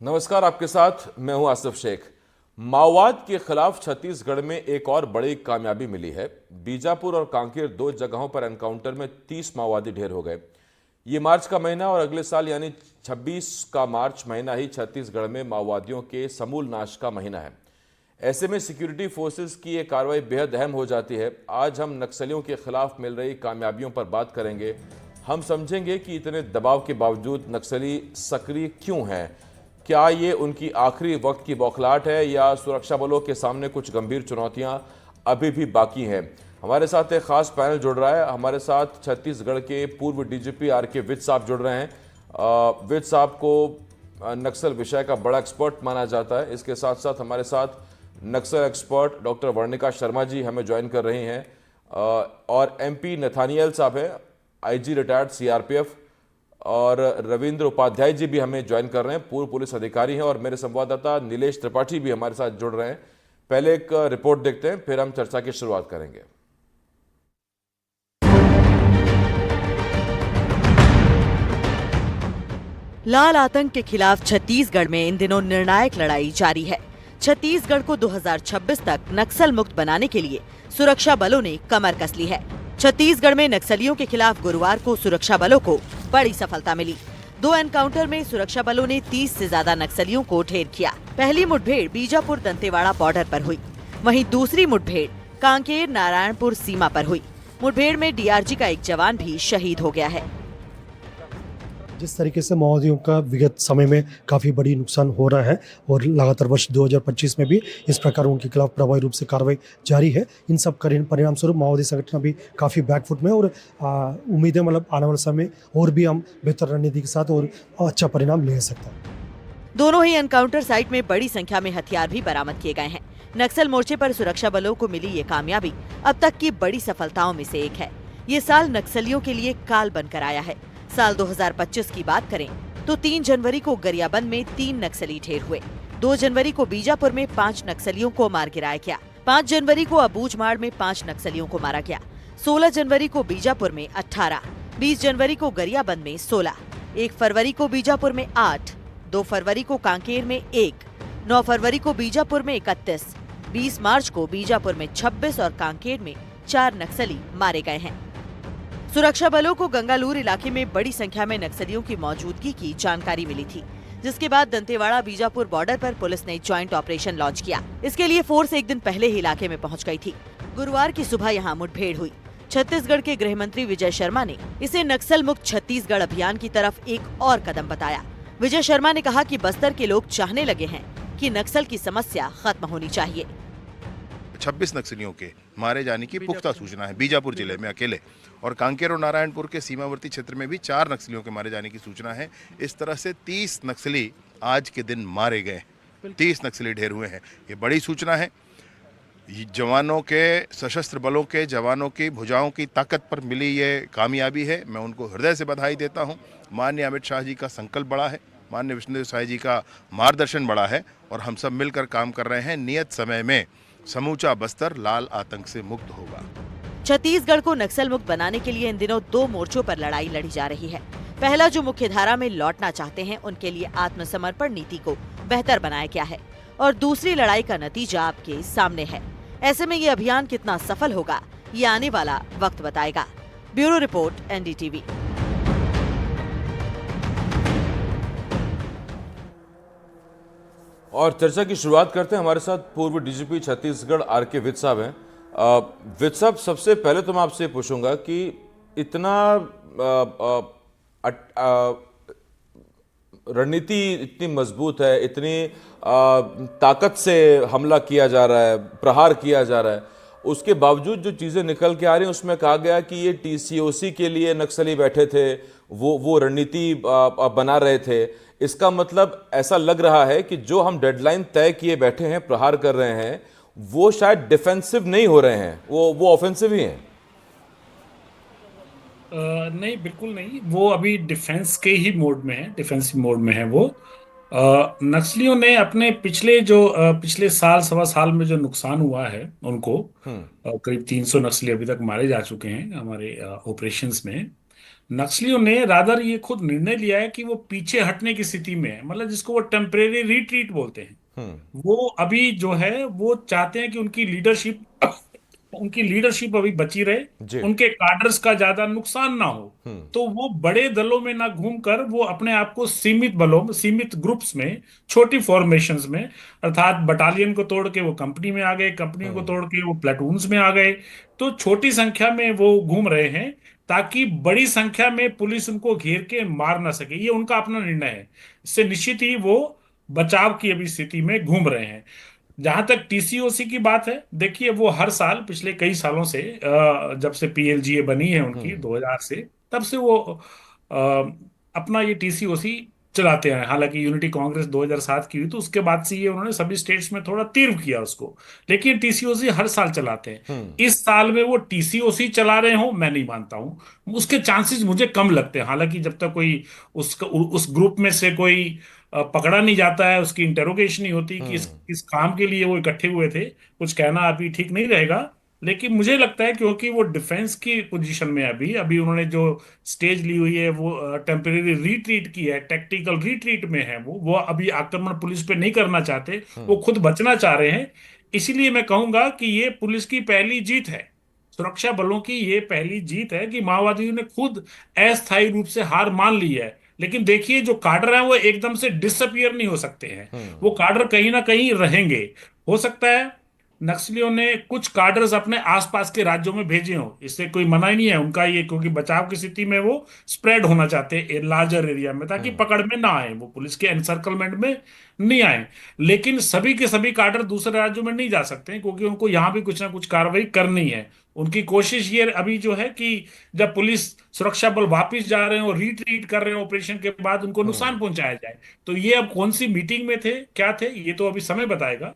नमस्कार, आपके साथ मैं हूं आसिफ शेख। माओवाद के खिलाफ छत्तीसगढ़ में एक और बड़ी कामयाबी मिली है। बीजापुर और कांकेर दो जगहों पर एनकाउंटर में 30 माओवादी ढेर हो गए। ये मार्च का महीना और अगले साल यानी 26 का मार्च महीना ही छत्तीसगढ़ में माओवादियों के समूल नाश का महीना है। ऐसे में सिक्योरिटी फोर्सेस की ये कार्रवाई बेहद अहम हो जाती है। आज हम नक्सलियों के खिलाफ मिल रही कामयाबियों पर बात करेंगे। हम समझेंगे कि इतने दबाव के बावजूद नक्सली सक्रिय क्यों हैं। क्या ये उनकी आखिरी वक्त की बौखलाहट है या सुरक्षा बलों के सामने कुछ गंभीर चुनौतियां अभी भी बाकी हैं। हमारे साथ एक खास पैनल जुड़ रहा है। हमारे साथ छत्तीसगढ़ के पूर्व डीजीपी आर.के. विज साहब जुड़ रहे हैं। विज साहब को नक्सल विषय का बड़ा एक्सपर्ट माना जाता है। इसके साथ साथ हमारे साथ नक्सल एक्सपर्ट डॉक्टर वर्णिका शर्मा जी हमें ज्वाइन कर रही हैं, और एमपी नथानियल साहब हैं, आईजी रिटायर्ड सीआरपीएफ, और रविंद्र उपाध्याय जी भी हमें ज्वाइन कर रहे हैं, पूर्व पुलिस अधिकारी हैं, और मेरे संवाददाता नीलेश त्रिपाठी भी हमारे साथ जुड़ रहे हैं। पहले एक रिपोर्ट देखते हैं, फिर हम चर्चा की शुरुआत करेंगे। लाल आतंक के खिलाफ छत्तीसगढ़ में इन दिनों निर्णायक लड़ाई जारी है। छत्तीसगढ़ को 2026 तक नक्सल मुक्त बनाने के लिए सुरक्षा बलों ने कमर कस ली है। छत्तीसगढ़ में नक्सलियों के खिलाफ गुरुवार को सुरक्षा बलों को बड़ी सफलता मिली। 2 एनकाउंटर में सुरक्षा बलों ने 30 से ज्यादा नक्सलियों को ढेर किया। पहली मुठभेड़ बीजापुर दंतेवाड़ा बॉर्डर पर हुई, वहीं दूसरी मुठभेड़ कांकेर नारायणपुर सीमा पर हुई। मुठभेड़ में डीआरजी का एक जवान भी शहीद हो गया है। जिस तरीके से माओवादियों का विगत समय में काफ़ी बड़ी नुकसान हो रहा है और लगातार वर्ष 2025 में भी इस प्रकार उनके खिलाफ प्रभावी रूप से कार्रवाई जारी है। इन सब परिणाम स्वरूप माओवादी संगठन अभी काफ़ी बैकफुट में, और उम्मीद है मतलब आने वाले समय और भी हम बेहतर रणनीति के साथ और अच्छा परिणाम ले सकते हैं। दोनों ही एनकाउंटर साइट में बड़ी संख्या में हथियार भी बरामद किए गए हैं। नक्सल मोर्चे पर सुरक्षा बलों को मिली ये कामयाबी अब तक की बड़ी सफलताओं में से एक है। ये साल नक्सलियों के लिए काल बनकर आया है। साल 2025 की बात करें तो 3 जनवरी को गरियाबंद में 3 नक्सली ढेर हुए। 2 जनवरी को बीजापुर में 5 नक्सलियों को मार गिराया गया। 5 जनवरी को अबूझमाड़ में 5 नक्सलियों को मारा गया। 16 जनवरी को बीजापुर में 18, 20 जनवरी को गरियाबंद में 16, 1 फरवरी को बीजापुर में 8, 2 फरवरी को कांकेर में 1, 9 फरवरी को बीजापुर में 31, 20 मार्च को बीजापुर में 26 और कांकेर में 4 नक्सली मारे गए हैं। सुरक्षा बलों को गंगालूर इलाके में बड़ी संख्या में नक्सलियों की मौजूदगी की जानकारी मिली थी, जिसके बाद दंतेवाड़ा बीजापुर बॉर्डर पर पुलिस ने ज्वाइंट ऑपरेशन लॉन्च किया। इसके लिए फोर्स एक दिन पहले ही इलाके में पहुंच गई थी। गुरुवार की सुबह यहां मुठभेड़ हुई। छत्तीसगढ़ के गृह मंत्री विजय शर्मा ने इसे नक्सल मुक्त छत्तीसगढ़ अभियान की तरफ एक और कदम बताया। विजय शर्मा ने कहा कि बस्तर के लोग चाहने लगे हैं कि नक्सल की समस्या खत्म होनी चाहिए। 26 नक्सलियों के मारे जाने की पुख्ता सूचना है बीजापुर जिले में अकेले, और कांकेर और नारायणपुर के सीमावर्ती क्षेत्र में भी 4 नक्सलियों के मारे जाने की सूचना है। इस तरह से 30 नक्सली आज के दिन मारे गए, 30 नक्सली ढेर हुए हैं। ये बड़ी सूचना है। जवानों के, सशस्त्र बलों के जवानों की भुजाओं की ताकत पर मिली ये कामयाबी है। मैं उनको हृदय से बधाई देता हूँ। माननीय अमित शाह जी का संकल्प बड़ा है, माननीय विष्णुदेव साई जी का मार्गदर्शन बड़ा है, और हम सब मिलकर काम कर रहे हैं। नियत समय में समूचा बस्तर लाल आतंक से मुक्त होगा। छत्तीसगढ़ को नक्सल मुक्त बनाने के लिए इन दिनों 2 मोर्चों पर लड़ाई लड़ी जा रही है। पहला, जो मुख्य धारा में लौटना चाहते हैं उनके लिए आत्मसमर्पण नीति को बेहतर बनाया गया है, और दूसरी लड़ाई का नतीजा आपके सामने है। ऐसे में ये अभियान कितना सफल होगा, ये आने वाला वक्त बताएगा। Bureau report, NDTV. और चर्चा की शुरुआत करते हैं। हमारे साथ पूर्व डीजीपी छत्तीसगढ़ आर.के. विज साहब हैं। विज साहब, सबसे पहले तो मैं आपसे पूछूंगा कि इतना रणनीति इतनी मजबूत है, इतनी ताकत से हमला किया जा रहा है, प्रहार किया जा रहा है, उसके बावजूद जो चीज़ें निकल के आ रही हैं उसमें कहा गया कि ये टीसीओसी के लिए नक्सली बैठे थे, वो रणनीति बना रहे थे। इसका मतलब ऐसा लग रहा है कि जो हम डेडलाइन तय किए बैठे हैं, प्रहार कर रहे हैं, वो शायद डिफेंसिव नहीं हो रहे हैं, वो ऑफेंसिव ही हैं। नहीं, बिल्कुल नहीं। वो अभी डिफेंस के ही मोड में है, डिफेंसिव मोड में है वो। नक्सलियों ने अपने पिछले साल, सवा साल में जो नुकसान हुआ है उनको, करीब 300 नक्सली अभी तक मारे जा चुके हैं हमारे ऑपरेशंस में। नक्सलियों ने रादर ये खुद निर्णय लिया है कि वो पीछे हटने की स्थिति में है, मतलब जिसको वो टेम्परेरी रिट्रीट बोलते हैं। वो अभी जो है वो चाहते हैं कि उनकी लीडरशिप अभी बची रहे, जी। उनके कार्डर्स का ज्यादा नुकसान ना हो। तो वो बड़े दलों में ना घूमकर वो अपने आप को सीमित बलों में, सीमित ग्रुप्स में, छोटी फॉर्मेशंस में, अर्थात बटालियन को तोड़ के वो कंपनी में आ गए, कंपनियों को तोड़ के वो प्लेटून्स में आ गए। तो छोटी संख्या में वो घूम रहे हैं ताकि बड़ी संख्या में पुलिस उनको घेर के मार ना सके। ये उनका अपना निर्णय है। इससे निश्चित ही वो बचाव की अभी स्थिति में घूम रहे हैं। जहां तक टीसीओसी की बात है, देखिए वो हर साल पिछले कई सालों से, जब से पीएलजीए बनी है उनकी 2000 से, तब से वो अपना ये टीसीओसी चलाते हैं। हालांकि यूनिटी कांग्रेस 2007 की हुई तो उसके बाद से ये उन्होंने सभी स्टेट्स में थोड़ा तीव्र किया उसको, लेकिन टीसीओसी हर साल चलाते हैं। इस साल में वो टीसीओसी चला रहे हो मैं नहीं मानता हूं, उसके चांसेस मुझे कम लगते हैं। हालांकि जब तक कोई उस ग्रुप में से कोई पकड़ा नहीं जाता है, उसकी इंटेरोगेशन नहीं होती कि इस काम के लिए वो इकट्ठे हुए थे, कुछ कहना अभी ठीक नहीं रहेगा। लेकिन मुझे लगता है क्योंकि वो डिफेंस की पोजीशन में है, अभी अभी उन्होंने जो स्टेज ली हुई है वो टेम्परेरी रिट्रीट की है, टैक्टिकल रिट्रीट में है। वो अभी आक्रमण पुलिस पे नहीं करना चाहते, वो खुद बचना चाह रहे हैं। इसीलिए मैं कहूंगा कि ये पुलिस की पहली जीत है, सुरक्षा बलों की ये पहली जीत है कि माओवादियों ने खुद अस्थायी रूप से हार मान ली है। लेकिन देखिए जो काडर हैं वो एकदम से डिसअपियर नहीं हो सकते हैं, वो काडर कहीं ना कहीं रहेंगे। हो सकता है नक्सलियों ने कुछ कार्डर्स अपने आसपास के राज्यों में भेजे हों, इससे कोई मना ही नहीं है उनका, ये क्योंकि बचाव की स्थिति में वो स्प्रेड होना चाहते हैं लार्जर एरिया में, ताकि पकड़ में ना आए, वो पुलिस के एनसर्कलमेंट में नहीं आए। लेकिन सभी के सभी कार्डर दूसरे राज्यों में नहीं जा सकते हैं, क्योंकि उनको यहाँ भी कुछ ना कुछ कार्रवाई करनी है। उनकी कोशिश ये अभी जो है कि जब पुलिस सुरक्षा बल वापस जा रहे हैं और रिट्रीट कर रहे हैं ऑपरेशन के बाद, उनको नुकसान पहुंचाया जाए। तो ये अब कौन सी मीटिंग में थे, क्या थे, ये तो अभी समय बताएगा,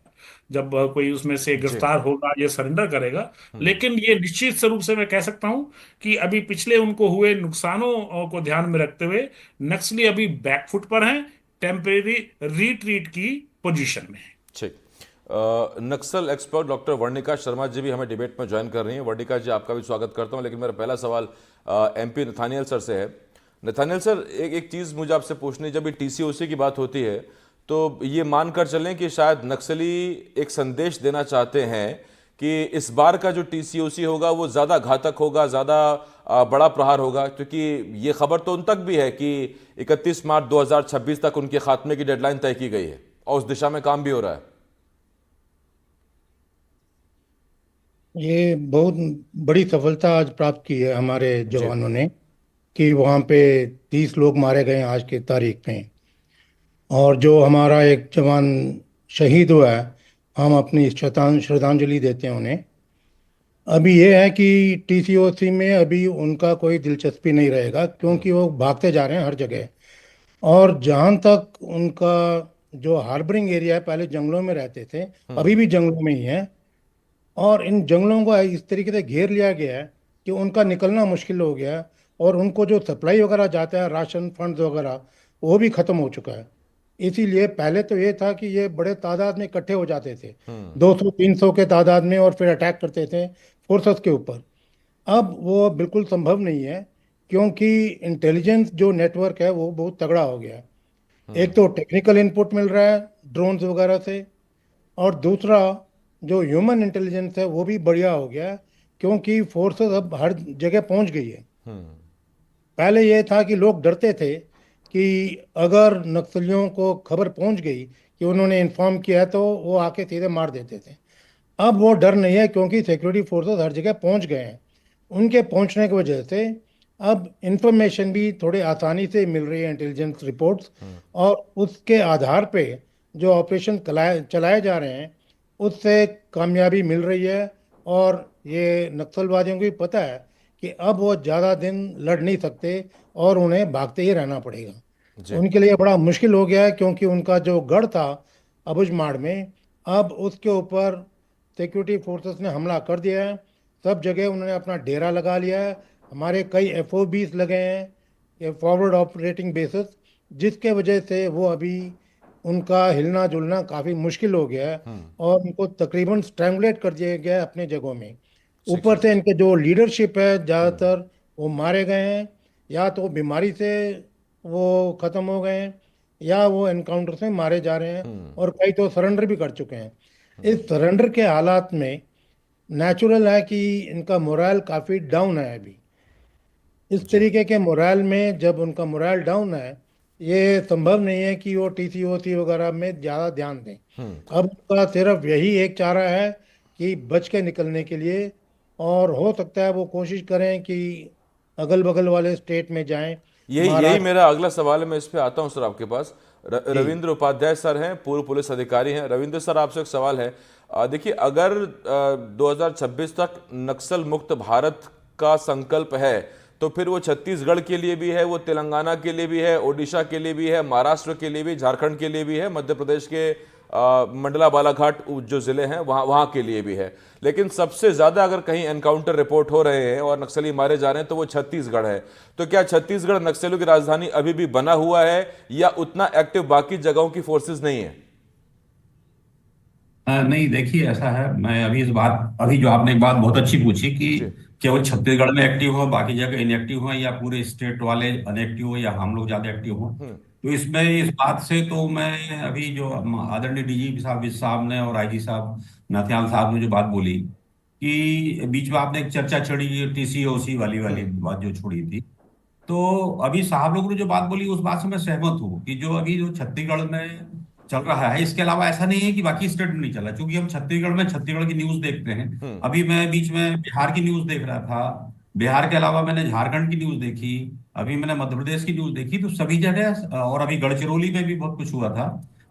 जब कोई उसमें से जी। गिरफ्तार होगा या सरेंडर करेगा। लेकिन ये निश्चित रूप से मैं कह सकता हूं कि अभी पिछले उनको हुए नुकसानों को ध्यान में रखते हुए नक्सली अभी बैकफुट पर हैं, टेम्परेरी रिट्रीट की पोजीशन में है। ठीक। नक्सल एक्सपर्ट डॉक्टर वर्णिका शर्मा जी भी हमें डिबेट में ज्वाइन कर रही हैं। वर्णिका जी, आपका भी स्वागत करता हूं, लेकिन मेरा पहला सवाल एमपी नथानियल सर से है। नथानियल सर, एक चीज़ मुझे आपसे पूछनी, जब भी टीसीओसी की बात होती है तो ये मानकर चलें कि शायद नक्सली एक संदेश देना चाहते हैं कि इस बार का जो टीसीओसी होगा वो ज़्यादा घातक होगा, ज़्यादा बड़ा प्रहार होगा, क्योंकि ये खबर तो उन तक भी है कि 31 मार्च 2026 तक उनके खात्मे की डेडलाइन तय की गई है और उस दिशा में काम भी हो रहा है। ये बहुत बड़ी सफलता आज प्राप्त की है हमारे जी। जवानों ने, कि वहाँ पे 30 लोग मारे गए आज की तारीख में। और जो हमारा एक जवान शहीद हुआ है, हम अपनी श्रद्धांजलि देते हैं उन्हें। अभी ये है कि टीसीओसी में अभी उनका कोई दिलचस्पी नहीं रहेगा, क्योंकि वो भागते जा रहे हैं हर जगह। और जहाँ तक उनका जो हार्बरिंग एरिया है, पहले जंगलों में रहते थे, अभी भी जंगलों में ही है। और इन जंगलों को इस तरीके से घेर लिया गया है कि उनका निकलना मुश्किल हो गया है। और उनको जो सप्लाई वगैरह जाता है, राशन फंड्स वगैरह, वो भी ख़त्म हो चुका है। इसीलिए पहले तो ये था कि ये बड़े तादाद में इकट्ठे हो जाते थे, 200-300 के तादाद में, और फिर अटैक करते थे फोर्सेस के ऊपर। अब वो बिल्कुल संभव नहीं है, क्योंकि इंटेलिजेंस जो नेटवर्क है वो बहुत तगड़ा हो गया है। एक तो टेक्निकल इनपुट मिल रहा है ड्रोन्स वगैरह से, और दूसरा जो ह्यूमन इंटेलिजेंस है वो भी बढ़िया हो गया है, क्योंकि फोर्सेस अब हर जगह पहुंच गई है। पहले ये था कि लोग डरते थे कि अगर नक्सलियों को खबर पहुंच गई कि उन्होंने इन्फॉर्म किया है तो वो आके सीधे मार देते थे। अब वो डर नहीं है, क्योंकि सिक्योरिटी फोर्सेस हर जगह पहुंच गए हैं। उनके पहुंचने की वजह से अब इंफॉर्मेशन भी थोड़ी आसानी से मिल रही है, इंटेलिजेंस रिपोर्ट्स, और उसके आधार पे जो ऑपरेशन चलाए जा रहे हैं उससे कामयाबी मिल रही है। और ये नक्सलवादियों को भी पता है कि अब वो ज़्यादा दिन लड़ नहीं सकते और उन्हें भागते ही रहना पड़ेगा। उनके लिए बड़ा मुश्किल हो गया है, क्योंकि उनका जो गढ़ था अबुझमाड़ में, अब उसके ऊपर सिक्योरिटी फोर्सेस ने हमला कर दिया है। सब जगह उन्होंने अपना डेरा लगा लिया है। हमारे कई एफओबीज लगे हैं, ये फॉरवर्ड ऑपरेटिंग बेसिस, जिसके वजह से वो अभी उनका हिलना जुलना काफ़ी मुश्किल हो गया है, और उनको तकरीबन स्ट्रैंगुलेट कर दिया गया है अपने जगहों में। ऊपर से इनके जो लीडरशिप है ज़्यादातर वो मारे गए हैं, या तो बीमारी से वो खत्म हो गए हैं, या वो एनकाउंटर से मारे जा रहे हैं, और कई तो सरेंडर भी कर चुके हैं। इस सरेंडर के हालात में नेचुरल है कि इनका मोरल काफ़ी डाउन है अभी। इस जी। तरीके के मोरल में जब उनका मोरल डाउन है, ये संभव नहीं है कि वो टीसीओसी वगैरह में ज़्यादा ध्यान दें। अब उनका सिर्फ यही एक चारा है कि बच के निकलने के लिए, और हो सकता है वो कोशिश करें कि अगल बगल वाले स्टेट में जाएं, यही यही महाराष्ट्र। मेरा अगला सवाल है, मैं इस पे आता हूं सर आपके पास। जी रविंद्र उपाध्याय सर हैं, पूर्व पुलिस अधिकारी हैं। रविंद्र सर, आपसे एक सवाल है। देखिए, अगर 2026 तक नक्सल मुक्त भारत का संकल्प है, तो फिर वो छत्तीसगढ़ के लिए भी है, वो तेलंगाना के लिए भी है, ओडिशा के लिए भी है, महाराष्ट्र के लिए भी, झारखंड के लिए भी है, मध्य प्रदेश के मंडला बालाघाट जो जिले हैं वहाँ वहाँ के लिए भी है। लेकिन सबसे ज़्यादा अगर कहीं एनकाउंटर रिपोर्ट हो रहे हैं और नक्सली मारे जा रहे हैं तो वो छत्तीसगढ़ है। तो क्या छत्तीसगढ़ नक्सलियों की राजधानी अभी भी बना हुआ है, या उतना एक्टिव बाकी जगहों की फोर्सेस नहीं है? नहीं, देखिए ऐसा है, मैं अभी जो आपने एक बात बहुत अच्छी पूछी कि जी। केवल छत्तीसगढ़ में एक्टिव हो, बाकी जगह इनएक्टिव हो, या पूरे स्टेट वाले अनएक्टिव हो, या हम लोग ज्यादा एक्टिव हो। तो इसमें इस बात से तो मैं अभी जो आदरणीय डीजीपी साहब विज साहब ने और आईजी साहब नाथियाल साहब ने जो बात बोली कि बीच में आपने एक चर्चा छड़ी टीसीओसी वाली बात जो छोड़ी थी, तो अभी साहब लोगों ने जो बात बोली उस बात से मैं सहमत हूँ कि जो अभी जो छत्तीसगढ़ में चल रहा है, इसके अलावा ऐसा नहीं है कि बाकी स्टेट में नहीं चला, क्योंकि हम छत्तीसगढ़ में छत्तीसगढ़ की न्यूज देखते हैं। अभी मैं बीच में बिहार की न्यूज देख रहा था, बिहार के अलावा मैंने झारखंड की न्यूज देखी, अभी मैंने मध्य प्रदेश की न्यूज देखी, तो सभी जगह, और अभी गढ़चिरौली में भी बहुत कुछ हुआ था।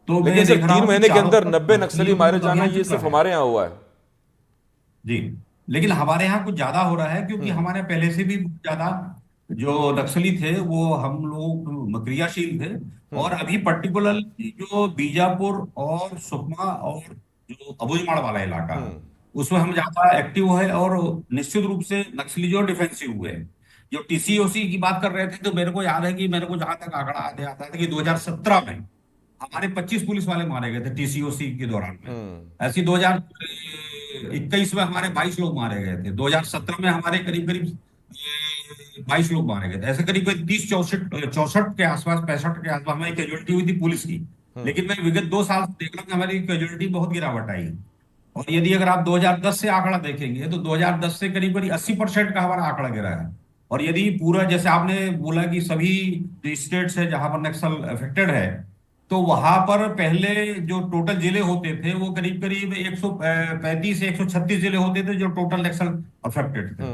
तो लेकिन मैं सर, देख रहा 3 हूँ कि महीने के चारों अंदर तरफ 90 नक्सली नक्सलियों के मारे विरुद्ध जाना, अभियान ये चल सिर्फ रहा है। हमारे यहाँ हुआ है? जी, लेकिन हमारे यहाँ कुछ ज्यादा हो रहा है, क्योंकि हमारे पहले से भी बहुत ज्यादा जो नक्सली थे वो हम लोग क्रियाशील थे। और अभी पर्टिकुलरली जो बीजापुर और सुकमा और जो अबूझमाड़ वाला इलाका है, उसमें हम ज्यादा एक्टिव है, और निश्चित रूप से नक्सली जो डिफेंसिव हुए हैं। जो टीसीओसी की बात कर रहे थे, तो मेरे को याद है कि मेरे को जहां तक आंकड़ा याद आता है कि 2017 में हमारे 25 पुलिस वाले मारे गए थे टीसीओसी के दौरान में। ऐसे 2021 में हमारे 22 लोग मारे गए थे, 2017 में हमारे करीब करीब 22 लोग मारे गए थे। ऐसे करीब करीब 30 64 के आसपास, 65 के आसपास हमारी कैजुअलिटी हुई थी पुलिस की। लेकिन मैं विगत 2 साल से देख रहा हूँ कि हमारी कैजुअलिटी बहुत गिरावट आई है। और यदि अगर आप 2010 से आंकड़ा देखेंगे, तो 2010 से करीब करीब 80% का हमारा आंकड़ा गिरा है। और यदि पूरा, जैसे आपने बोला कि सभी जो स्टेट्स है जहां पर नक्सल अफेक्टेड है, तो वहां पर पहले जो टोटल जिले होते थे वो करीब करीब 135 से 136 जिले होते थे जो टोटल नक्सल अफेक्टेड थे।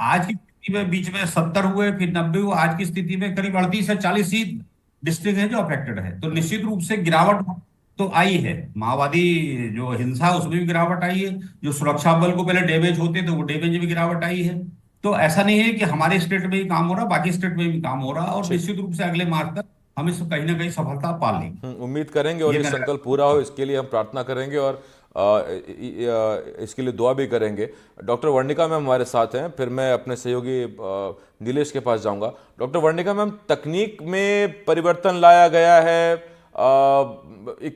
आज की स्थिति में बीच में 70 हुए, फिर 90 हुए, आज की स्थिति में करीब 38 से 40 ही डिस्ट्रिक्ट है जो अफेक्टेड है। तो निश्चित रूप से गिरावट तो आई है। माओवादी जो हिंसा है उसमें भी गिरावट आई है, जो सुरक्षा बल को पहले डैमेज होते थे वो डैमेज में भी गिरावट आई है। तो ऐसा नहीं है कि हमारे स्टेट में ही काम हो रहा, बाकी स्टेट में भी काम हो रहा, और ठीक। निश्चित रूप से अगले मार्च तक हम इस कहीं ना कहीं सफलता पा लेंगे। उम्मीद करेंगे और ये ये मेरा संकल्प पूरा हो, इसके लिए हम प्रार्थना करेंगे और इसके लिए दुआ भी करेंगे। डॉक्टर वर्णिका मैम हमारे साथ हैं, फिर मैं अपने सहयोगी नीलेश के पास जाऊंगा। डॉक्टर वर्णिका मैम, तकनीक में परिवर्तन लाया गया है,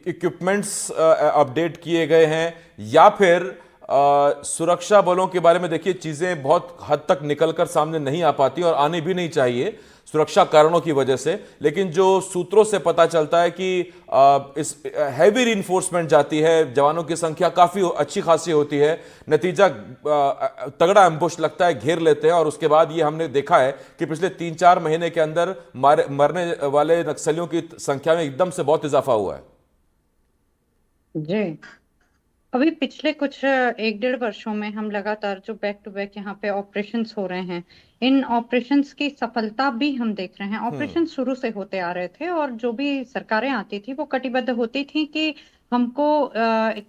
इक्विपमेंट्स अपडेट किए गए हैं, या फिर सुरक्षा बलों के बारे में, देखिए चीज़ें बहुत हद तक निकलकर सामने नहीं आ पाती और आने भी नहीं चाहिए सुरक्षा कारणों की वजह से, लेकिन जो सूत्रों से पता चलता है कि इस हैवी रिइंफोर्समेंट जाती है, जवानों की संख्या काफ़ी अच्छी खासी होती है, नतीजा तगड़ा एम्बुश लगता है, घेर लेते हैं, और उसके बाद ये हमने देखा है कि पिछले 3-4 महीने के अंदर मरने वाले नक्सलियों की संख्या में एकदम से बहुत इजाफा हुआ है। जी, अभी पिछले कुछ 1-1.5 वर्षों में हम लगातार जो बैक टू बैक यहाँ पे ऑपरेशंस हो रहे हैं, इन ऑपरेशंस की सफलता भी हम देख रहे हैं। ऑपरेशन शुरू से होते आ रहे थे, और जो भी सरकारें आती थी वो कटिबद्ध होती थी कि हमको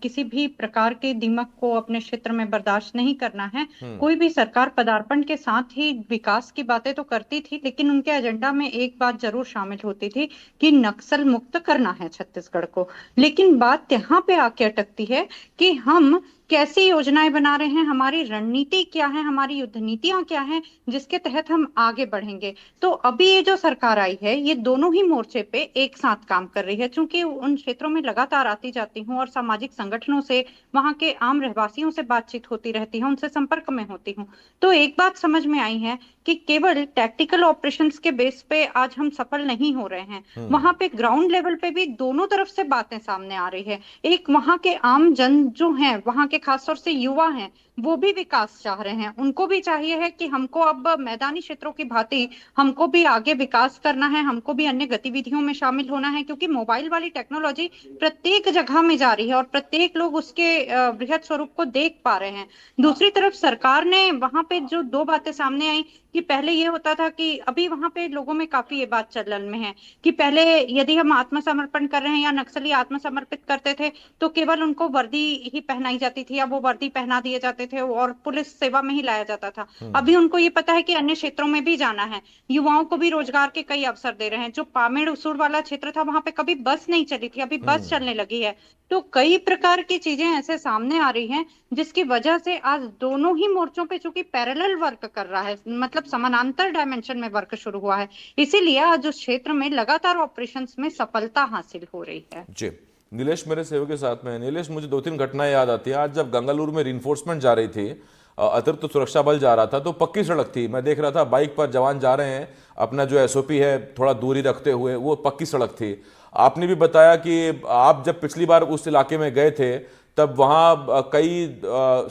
किसी भी प्रकार के दीमक को अपने क्षेत्र में बर्दाश्त नहीं करना है। कोई भी सरकार पदार्पण के साथ ही विकास की बातें तो करती थी, लेकिन उनके एजेंडा में एक बात जरूर शामिल होती थी कि नक्सल मुक्त करना है छत्तीसगढ़ को। लेकिन बात यहाँ पे आके अटकती है कि हम कैसी योजनाएं बना रहे हैं, हमारी रणनीति क्या है, हमारी युद्ध नीतियां क्या हैं, जिसके तहत हम आगे बढ़ेंगे। तो अभी ये जो सरकार आई है, ये दोनों ही मोर्चे पे एक साथ काम कर रही है। चूंकि उन क्षेत्रों में लगातार आती जाती हूँ और सामाजिक संगठनों से, वहां के आम रहवासियों से बातचीत होती रहती है, उनसे संपर्क में होती हूँ, तो एक बात समझ में आई है कि केवल टैक्टिकल ऑपरेशंस के बेस पे आज हम सफल नहीं हो रहे हैं। वहां पे ग्राउंड लेवल पे भी दोनों तरफ से बातें सामने आ रही है। एक वहां के आम जन जो हैं, वहां के खासतौर से युवा हैं, वो भी विकास चाह रहे हैं। उनको भी चाहिए है कि हमको अब मैदानी क्षेत्रों की भांति हमको भी आगे विकास करना है, हमको भी अन्य गतिविधियों में शामिल होना है, क्योंकि मोबाइल वाली टेक्नोलॉजी प्रत्येक जगह में जा रही है और प्रत्येक लोग उसके बृहद स्वरूप को देख पा रहे हैं। दूसरी तरफ सरकार ने वहां पे जो दो बातें सामने आई कि पहले ये होता था कि अभी वहां पे लोगों में काफी ये बात चलन में है कि पहले यदि हम आत्मसमर्पण कर रहे हैं या नक्सली आत्मसमर्पित करते थे तो केवल उनको वर्दी ही पहनाई जाती थी या वो वर्दी पहना दिए जाते थे और पुलिस सेवा में ही लाया जाता था। अभी उनको ये पता है कि अन्य क्षेत्रों में भी जाना है, युवाओं को भी रोजगार के कई अवसर दे रहे हैं। जो पामेड़ उसूर वाला क्षेत्र था, वहां पे कभी बस नहीं चली थी, अभी बस चलने लगी है। तो कई प्रकार की चीजें ऐसे सामने आ रही हैं जिसकी वजह से आज दोनों ही मोर्चों पे चूंकि पैरेलल वर्क कर रहा है, मतलब समानांतर डायमेंशन में वर्क शुरू हुआ है, इसीलिए आज उस क्षेत्र में लगातार ऑपरेशंस में सफलता हासिल हो रही है। जी, नीलेश मेरे सेवक के साथ में है। नीलेश, मुझे 2-3 घटनाएं याद आती है। आज जब गंगालूर में रिइंफोर्समेंट जा रही थी, अतिरिक्त सुरक्षा बल जा रहा था, तो पक्की सड़क थी। मैं देख रहा था बाइक पर जवान जा रहे हैं, अपना जो एसओपी है थोड़ा दूरी रखते हुए, वो पक्की सड़क थी। आपने भी बताया कि आप जब पिछली बार उस इलाके में गए थे तब वहाँ कई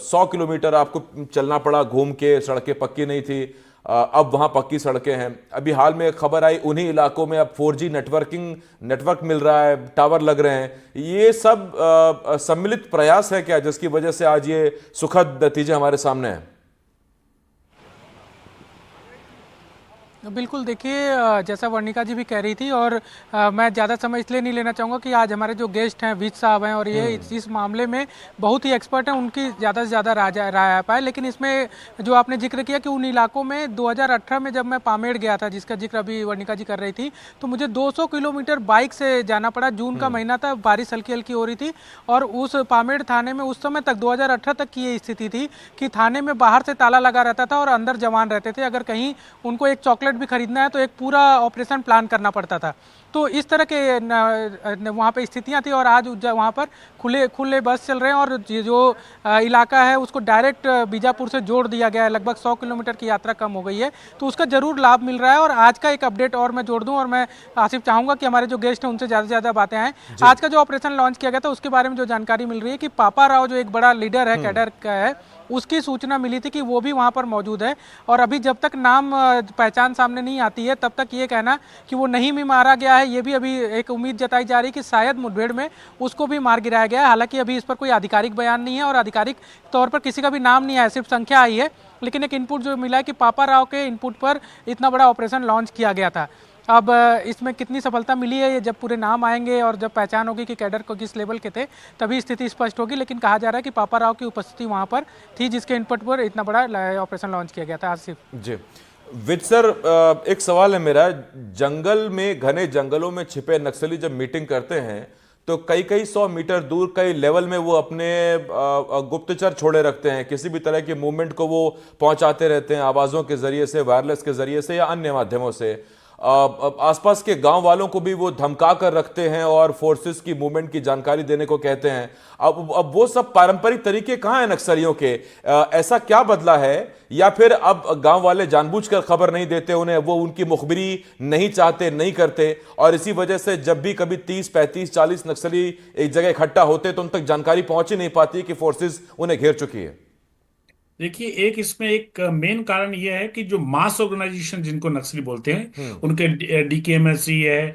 100 किलोमीटर आपको चलना पड़ा घूम के, सड़कें पक्की नहीं थी। अब वहाँ पक्की सड़कें हैं। अभी हाल में खबर आई उन्हीं इलाकों में अब 4G नेटवर्क मिल रहा है, टावर लग रहे हैं। ये सब सम्मिलित प्रयास है क्या जिसकी वजह से आज ये सुखद नतीजे हमारे सामने हैं? बिल्कुल, देखिए जैसा वर्णिका जी भी कह रही थी और मैं ज़्यादा समय इसलिए नहीं लेना चाहूँगा कि आज हमारे जो गेस्ट हैं विज साहब हैं और ये इस मामले में बहुत ही एक्सपर्ट हैं, उनकी ज़्यादा से ज़्यादा राय आ पाए। लेकिन इसमें जो आपने जिक्र किया कि उन इलाकों में 2018 में जब मैं पामेड़ गया था, जिसका जिक्र अभी वर्णिका जी कर रही थी, तो मुझे 200 किलोमीटर बाइक से जाना पड़ा। जून का महीना था, बारिश हल्की हल्की हो रही थी और उस पामेड़ थाने में उस समय तक 2018 तक की ये स्थिति थी कि थाने में बाहर से ताला लगा रहता था और अंदर जवान रहते थे। अगर कहीं उनको एक चॉकलेट भी खरीदना है तो एक पूरा ऑपरेशन प्लान करना पड़ता था। तो इस तरह के वहाँ पे स्थितियाँ थी और आज वहाँ पर खुले बस चल रहे हैं और जो इलाका है उसको डायरेक्ट बीजापुर से जोड़ दिया गया है। लगभग 100 किलोमीटर की यात्रा कम हो गई है, तो उसका जरूर लाभ मिल रहा है। और आज का एक अपडेट और मैं जोड़ दूं और मैं आसिफ चाहूँगा कि हमारे जो गेस्ट हैं उनसे ज़्यादा से ज़्यादा बातें आएँ। आज का जो ऑपरेशन लॉन्च किया गया था उसके बारे में जो जानकारी मिल रही है कि पापा राव जो एक बड़ा लीडर है, कैडर का है, उसकी सूचना मिली थी कि वो भी वहाँ पर मौजूद है। और अभी जब तक नाम पहचान सामने नहीं आती है तब तक ये कहना कि वो नहीं भी मारा गया है, ये भी अभी एक उम्मीद जताई जा रही है कि शायद मुठभेड़ में उसको भी मार गिराया गया है। हालांकि अभी इस पर कोई आधिकारिक बयान नहीं है और आधिकारिक तौर पर किसी का भी नाम नहीं आया, सिर्फ संख्या आई है। लेकिन एक इनपुट जो मिला है कि पापा राव के इनपुट पर इतना बड़ा ऑपरेशन लॉन्च किया गया था। अब इसमें कितनी सफलता मिली है, ये जब पूरे नाम आएंगे और जब पहचान होगी कि कैडर को किस लेवल के थे तभी स्थिति स्पष्ट होगी। लेकिन कहा जा रहा है कि पापा राव की उपस्थिति वहाँ पर थी जिसके इनपुट पर इतना बड़ा ऑपरेशन लॉन्च किया गया था। आसिफ जी, विज सर, एक सवाल है मेरा। जंगल में, घने जंगलों में छिपे नक्सली जब मीटिंग करते हैं तो कई 100 मीटर दूर कई लेवल में वो अपने गुप्तचर छोड़े रखते हैं, किसी भी तरह के मूवमेंट को वो पहुंचाते रहते हैं, आवाज़ों के जरिए से, वायरलेस के जरिए से या अन्य माध्यमों से। आसपास के गांव वालों को भी वो धमका कर रखते हैं और फोर्सेस की मूवमेंट की जानकारी देने को कहते हैं। अब वो सब पारंपरिक तरीके कहाँ हैं नक्सलियों के? ऐसा क्या बदला है, या फिर अब गांव वाले जानबूझकर खबर नहीं देते उन्हें, वो उनकी मुखबिरी नहीं चाहते, नहीं करते, और इसी वजह से जब भी कभी 30, 35, 40 नक्सली एक जगह इकट्ठा होते तो उन तक जानकारी पहुंच ही नहीं पाती कि फोर्सेस उन्हें घेर चुकी है? देखिए, एक इसमें एक मेन कारण यह है कि जो मास ऑर्गेनाइजेशन जिनको नक्सली बोलते हैं, उनके डीकेएमएससी है,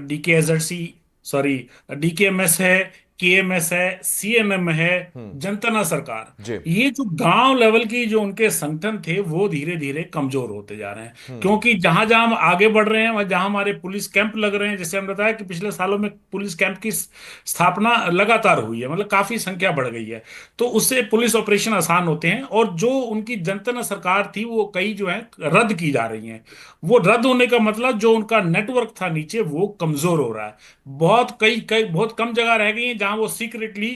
डीकेएसआरसी, सॉरी, डीकेएमएस है, केएमएस है, सीएमएम है, जनता सरकार, ये जो गांव लेवल की जो उनके संगठन थे वो धीरे धीरे कमजोर होते जा रहे हैं। क्योंकि जहां जहां हम आगे बढ़ रहे हैं, जहां हमारे पुलिस कैंप लग रहे हैं, जैसे हम बताया कि पिछले सालों में पुलिस कैंप की स्थापना लगातार हुई है, मतलब काफी संख्या बढ़ गई है, तो उससे पुलिस ऑपरेशन आसान होते हैं। और जो उनकी जनता सरकार थी वो कई जो है रद्द की जा रही हैं। वो रद्द होने का मतलब जो उनका नेटवर्क था नीचे वो कमजोर हो रहा है। बहुत कई कई बहुत कम जगह रह गई है जहां वो सीक्रेटली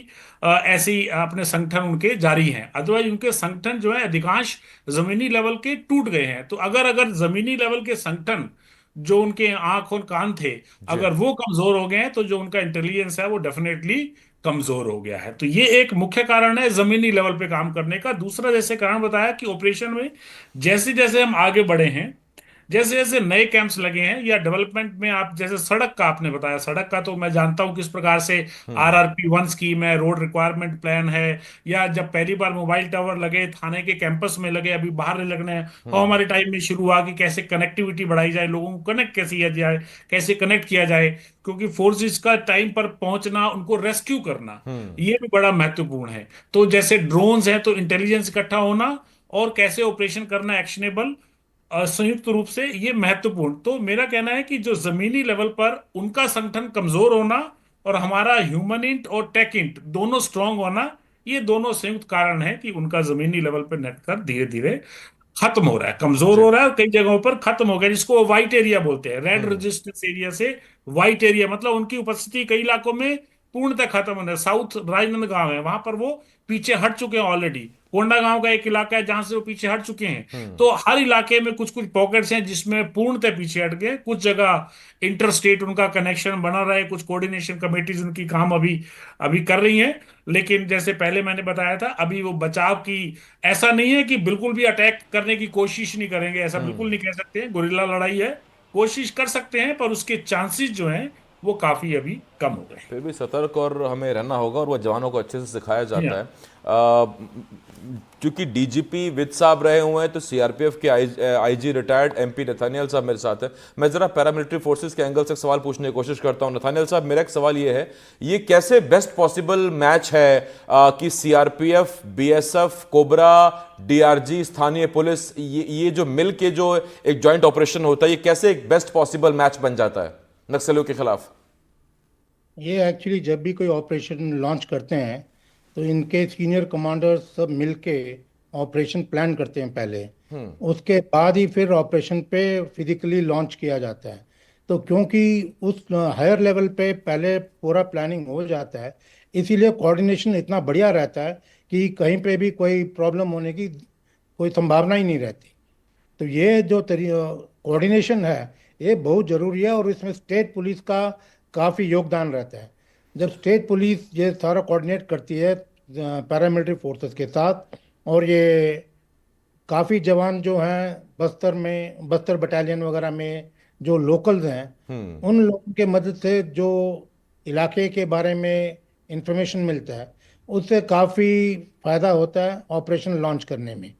ऐसी अपने संगठन उनके जारी हैं। अदरवाइज उनके संगठन जो है अधिकांश जमीनी लेवल के टूट गए हैं। तो अगर अगर जमीनी लेवल के संगठन जो उनके आंख और कान थे, जी। अगर वो कमजोर हो गए हैं, तो जो उनका इंटेलिजेंस है वो डेफिनेटली कमजोर हो गया है। तो ये एक मुख्य कारण है जमीनी लेवल पे काम करने का। दूसरा, जैसे कारण बताया कि ऑपरेशन में जैसे जैसे हम आगे बढ़े हैं, जैसे जैसे नए कैंप्स लगे हैं या डेवलपमेंट में, आप जैसे सड़क का आपने बताया, सड़क का तो मैं जानता हूं किस प्रकार से RRP1 स्कीम है, रोड रिक्वायरमेंट प्लान है, या जब पहली बार मोबाइल टावर लगे थाने के कैंपस में लगे, अभी बाहर नहीं लगने हैं, और हमारे टाइम में शुरू हुआ कि कैसे कनेक्टिविटी बढ़ाई जाए, लोगों को कनेक्ट कैसे किया जाए, कैसे कनेक्ट किया जाए, क्योंकि फोर्सेस का टाइम पर पहुंचना, उनको रेस्क्यू करना, ये भी बड़ा महत्वपूर्ण है। तो जैसे ड्रोन्स हैं तो इंटेलिजेंस इकट्ठा होना और कैसे ऑपरेशन करना एक्शनेबल, संयुक्त रूप से ये महत्वपूर्ण। तो मेरा कहना है कि जो जमीनी लेवल पर उनका संगठन कमजोर होना और हमारा ह्यूमन इंट और टेक इंट दोनों स्ट्रांग होना, ये दोनों संयुक्त कारण है कि उनका जमीनी लेवल पर नेटवर्क धीरे धीरे खत्म हो रहा है, कमजोर जी। हो रहा है, और कई जगहों पर खत्म हो गया, जिसको व्हाइट एरिया बोलते हैं, रेड रेजिस्टेंस एरिया से व्हाइट एरिया, मतलब उनकी उपस्थिति कई इलाकों में पूर्णतः खत्म होना है। साउथ राजनांदगांव है, वहां पर वो पीछे हट चुके हैं ऑलरेडी। कोंडा गांव का एक इलाका है जहां से वो पीछे हट चुके हैं। तो हर इलाके में कुछ कुछ पॉकेट्स हैं जिसमें पूर्णतः पीछे हट गए। कुछ जगह इंटर स्टेट उनका कनेक्शन बना रहा है, कुछ कोऑर्डिनेशन कमेटीज उनकी काम अभी अभी कर रही हैं। लेकिन जैसे पहले मैंने बताया था, अभी वो बचाव की, ऐसा नहीं है कि बिल्कुल भी अटैक करने की कोशिश नहीं करेंगे, ऐसा बिल्कुल नहीं कह सकते हैं। गुरिल्ला लड़ाई है, कोशिश कर सकते हैं, पर उसके चांसेस जो हैं वो काफी अभी कम हो गए हैं। फिर भी सतर्क और हमें रहना होगा, और वो जवानों को अच्छे से सिखाया जी जाता हाँ। है। क्योंकि डीजीपी विद साहब रहे हुए हैं, तो सीआरपीएफ के आईजी रिटायर्ड MP नथानियल साहब मेरे साथ हैं। मैं जरा पैरामिलिट्री फोर्सेस के एंगल से एक सवाल पूछने की कोशिश करता हूं। नथानियल साहब, मेरा एक सवाल ये है, ये कैसे बेस्ट पॉसिबल मैच है कि सीआरपीएफ, बीएसएफ, कोबरा, डीआरजी, स्थानीय पुलिस, ये जो मिल के जो एक ज्वाइंट ऑपरेशन होता है, ये कैसे एक बेस्ट पॉसिबल मैच बन जाता है नक्सलियों के खिलाफ? ये एक्चुअली जब भी कोई ऑपरेशन लॉन्च करते हैं तो इनके सीनियर कमांडर सब मिलके ऑपरेशन प्लान करते हैं पहले, उसके बाद ही फिर ऑपरेशन पे फिजिकली लॉन्च किया जाता है। तो क्योंकि उस हायर लेवल पे पहले पूरा प्लानिंग हो जाता है, इसीलिए कोऑर्डिनेशन इतना बढ़िया रहता है कि कहीं पे भी कोई प्रॉब्लम होने की कोई संभावना ही नहीं रहती। तो ये जो कोऑर्डिनेशन है ये बहुत ज़रूरी है, और इसमें स्टेट पुलिस का काफ़ी योगदान रहता है। जब स्टेट पुलिस ये सारा कोऑर्डिनेट करती है पैरामिलिट्री फोर्सेस के साथ, और ये काफ़ी जवान जो हैं बस्तर में, बस्तर बटालियन वगैरह में जो लोकल्स हैं, उन लोगों के मदद से जो इलाके के बारे में इंफॉर्मेशन मिलता है, उससे काफ़ी फ़ायदा होता है ऑपरेशन लॉन्च करने में।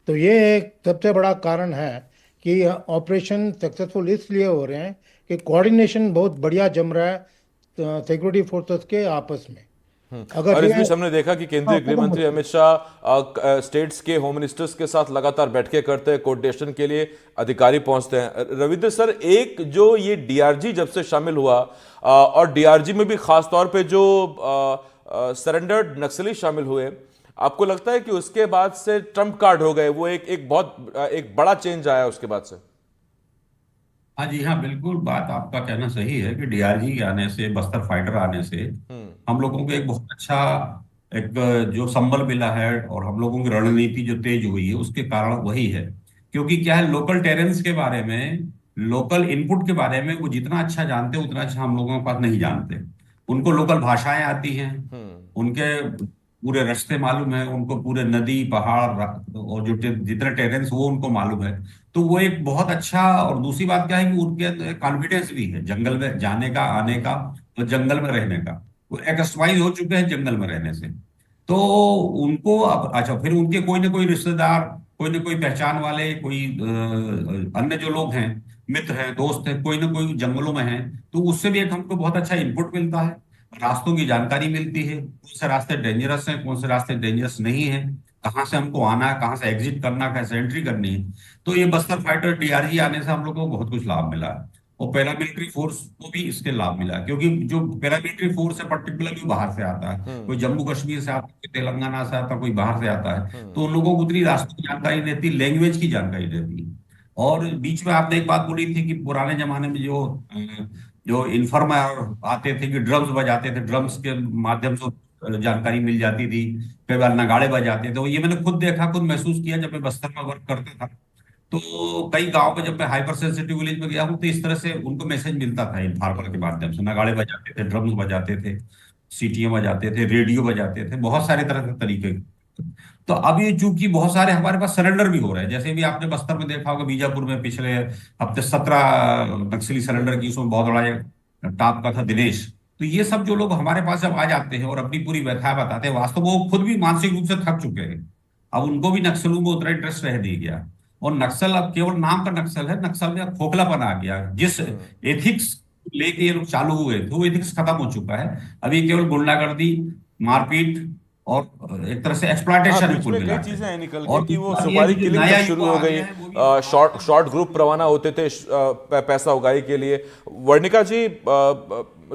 तो ये एक सबसे बड़ा कारण है कि ऑपरेशन सक्सेसफुल इसलिए हो रहे हैं कि कोऑर्डिनेशन बहुत बढ़िया जम रहा है सिक्योरिटी फोर्सेस के आपस में। अगर और इस ये बीच हमने देखा कि केंद्रीय गृह मंत्री अमित शाह स्टेट्स के होम मिनिस्टर्स के साथ लगातार बैठकें करते हैं, कोऑर्डिनेशन के लिए अधिकारी पहुंचते हैं। रविंद्र सर, एक जो ये डीआरजी जब से शामिल हुआ, और डीआरजी में भी खास तौर पे जो सरेंडर्ड नक्सली शामिल हुए, आपको लगता है कि उसके बाद से ट्रम्प कार्ड हो गए, वो एक बहुत एक बड़ा चेंज आया उसके बाद से? हाँ जी, हाँ बिल्कुल, बात आपका कहना सही है कि डीआरजी के आने से, बस्तर फाइटर आने से हम लोगों को एक बहुत अच्छा एक जो संबल मिला है, और हम लोगों की रणनीति जो तेज हुई है उसके कारण वही है। क्योंकि क्या है, लोकल टेरेंस के बारे में, लोकल इनपुट के बारे में वो जितना अच्छा जानते हैं उतना अच्छा हम लोगों के पास नहीं जानते। उनको लोकल भाषाएं आती हैं, उनके पूरे रास्ते मालूम है, उनको पूरे नदी पहाड़ और जो जितने टेरेंस वो उनको मालूम है। तो वो एक बहुत अच्छा, और दूसरी बात क्या है कि उनके अंदर कॉन्फिडेंस भी है जंगल में जाने का, आने का, और जंगल में रहने का। वो एक्सरसाइज हो चुके हैं जंगल में रहने से। तो उनको अब अच्छा, फिर उनके कोई ना कोई रिश्तेदार, कोई ना कोई पहचान वाले, कोई अन्य जो लोग हैं, मित्र हैं, दोस्त हैं, कोई ना कोई जंगलों में हैं, तो उससे भी एक हमको बहुत अच्छा इनपुट मिलता है, रास्तों की जानकारी मिलती है, कौन से रास्ते डेंजरस हैं, कौन से रास्ते डेंजरस नहीं है, कहाँ से हमको आना है, कहाँ से एग्जिट करना है, कैसे एंट्री करनी है। तो ये बस्तर फाइटर डीआरजी आने से हम लोग को बहुत कुछ लाभ मिला है, और पैरामिलिट्री फोर्स को भी इसके लाभ मिला है। क्योंकि जो पैरामिलिट्री फोर्स है पर्टिकुलरली बाहर से आता है, कोई जम्मू कश्मीर से आता है, कोई तेलंगाना से आता है, कोई बाहर से आता है, तो उन लोगों को उतनी रास्तों की जानकारी रहती, लैंग्वेज की जानकारी रहती है। और बीच में आपने एक बात बोली थी कि पुराने जमाने में जो जो इन्फॉर्मर आते थे कि ड्रम्स बजाते थे, ड्रम्स के माध्यम से जानकारी मिल जाती थी। कई बार नगाड़े बजाते थे, तो ये मैंने खुद देखा, खुद महसूस किया जब मैं बस्तर में वर्क करता था। तो कई गांव पे जब मैं हाइपर सेंसिटिव विलेज में गया हूँ, तो इस तरह से उनको मैसेज मिलता था इन्फॉर्मर के माध्यम से। नगाड़े बजाते थे, ड्रम्स बजाते थे, सीटियां बजाते थे, रेडियो बजाते थे, बहुत सारे तरह के तरीके। तो अब ये चूंकि बहुत सारे हमारे पास सरेंडर भी हो रहे हैं, जैसे भी आपने बस्तर में देखा होगा, बीजापुर में पिछले हफ्ते 17 नक्सली सरेंडर की, उसमें बहुत बड़ा एक टॉप का था दिनेश। तो ये सब जो लोग हमारे पास जब आ जाते हैं और अपनी पूरी व्यथा बताते हैं, वास्तव में वो खुद भी मानसिक रूप से थक चुके हैं। अब उनको भी नक्सलों में उतना इंटरेस्ट रह नहीं गया, और नक्सल अब केवल नाम का नक्सल है, नक्सल में अब खोखलापन आ गया। जिस एथिक्स लेके ये लोग चालू हुए थे, वो एथिक्स खत्म हो चुका है। अभी केवल गुंडागर्दी, मारपीट और एक तरह से हाँ, एक्सप्लॉयटेशन में बीच कुल में कई मिला के। चीजें हैं निकल और के कि वो दूसरा ये सुपारी कि जो किलिंग नया तक शुरू युवा हो आ गई। गया है, वो भी शॉर्ट ग्रुप रवाना होते थे पैसा उगाही के लिए। वर्णिका जी,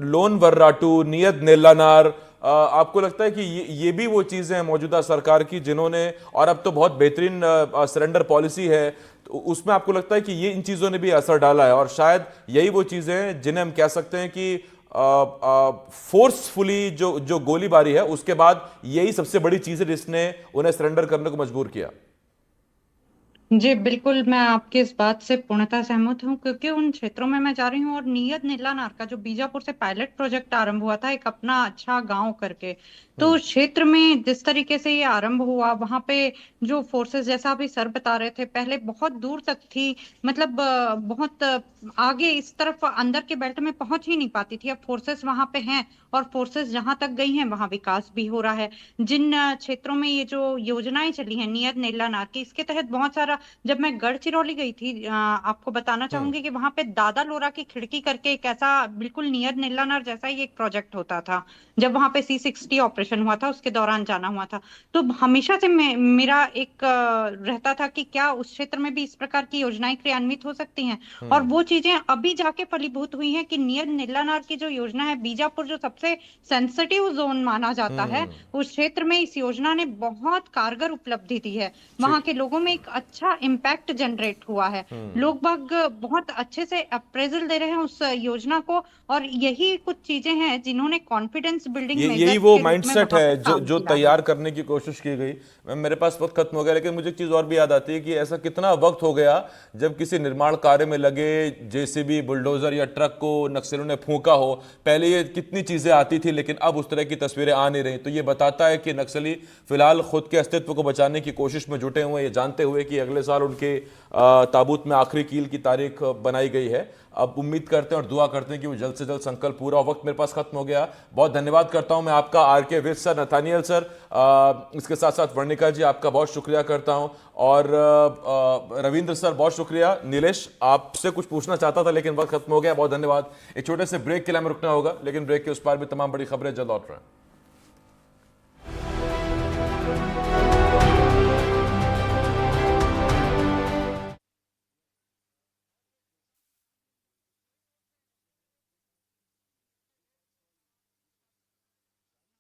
लोन वर्राटू, नियत नेल्लानार, आपको लगता है कि ये भी वो चीजें हैं मौजूदा सरकार की जिन्होंने, और अब तो बहुत बेहतरीन सरेंडर पॉलिसी है, तो उसमें आपको लगता है कि ये इन चीजों ने भी असर डाला है, और शायद यही वो चीजें हैं जिन्हें हम कह सकते हैं कि फोर्सफुली जो गोलीबारी है उसके बाद यही सबसे बड़ी चीज है जिसने उन्हें सरेंडर करने को मजबूर किया। जी बिल्कुल, मैं आपकी इस बात से पूर्णतः सहमत हूँ, क्योंकि उन क्षेत्रों में मैं जा रही हूँ और नियत नीलानार का जो बीजापुर से पायलट प्रोजेक्ट आरंभ हुआ था, एक अपना अच्छा गांव करके, तो उस क्षेत्र में जिस तरीके से ये आरंभ हुआ, वहां पे जो फोर्सेस, जैसा अभी सर बता रहे थे, पहले बहुत दूर तक थी, मतलब बहुत आगे इस तरफ अंदर के बेल्ट में पहुंच ही नहीं पाती थी। अब फोर्सेस वहां पे हैं, और फोर्सेस जहां तक गई हैं वहां विकास भी हो रहा है। जिन क्षेत्रों में ये जो योजनाएं चली हैं नियत नेल्लानार की, इसके तहत बहुत सारा, जब मैं गढ़चिरौली गई थी, आपको बताना चाहूंगी कि वहां पे दादा लोरा की खिड़की करके एक ऐसा बिल्कुल नियर नीलानार जैसा ही एक प्रोजेक्ट होता था। जब वहां पे C60 ऑपरेशन हुआ था, उसके दौरान जाना हुआ था। तो हमेशा से मेरा एक रहता था कि क्या उस क्षेत्र में भी इस प्रकार की योजनाएं क्रियान्वित हो सकती हैं, और वो चीजें अभी जाके फलीभूत हुई हैं कि नियर नीलानार की जो योजना है, बीजापुर जो सबसे सेंसिटिव जोन माना जाता है, उस क्षेत्र में इस योजना ने बहुत कारगर उपलब्धि दी है। वहां के लोगों में एक अच्छा इम्पैक्ट जनरेट हुआ है। लोग बाग बहुत अच्छे से अप्रेजल दे रहे हैं उस योजना को, और यही कुछ चीजें हैं जिन्होंने कॉन्फिडेंस बिल्डिंग यही मेजर्स वो के रूप में माइंडसेट वहां पे है जो काम जो किया है। तैयार करने की कोशिश की गई। मेरे पास वक्त खत्म हो गया, लेकिन मुझे एक चीज और भी याद आती है कि ऐसा कितना वक्त हो गया जब किसी निर्माण कार्य में लगे JCB, बुलडोजर या ट्रक को नक्सलियों ने फूंका हो। पहले ये कितनी चीजें आती थी, लेकिन अब उस तरह की तस्वीरें आ नहीं रही। तो ये बताता है कि नक्सली फिलहाल खुद के अस्तित्व को बचाने की कोशिश में जुटे हुए हैं, ये जानते हुए कि अगले साल उनके ताबूत में आखिरी कील की तारीख बनाई गई है। अब उम्मीद करते हैं और दुआ करते हैं कि वो जल्द से जल्द संकल्प पूरा हो। वक्त मेरे पास खत्म हो गया। बहुत धन्यवाद करता हूं मैं आपका, RK Vij sir, Nathaniel sir, इसके साथ साथ वर्णिका जी आपका बहुत शुक्रिया करता हूं, और रविंद्र सर बहुत शुक्रिया। नीलेश, आपसे कुछ पूछना चाहता था लेकिन वक्त खत्म हो गया। बहुत धन्यवाद। एक छोटे से ब्रेक के लिए हमें रुकना होगा, लेकिन ब्रेक के उस पार भी तमाम बड़ी खबरें जल्द लौट रहे हैं।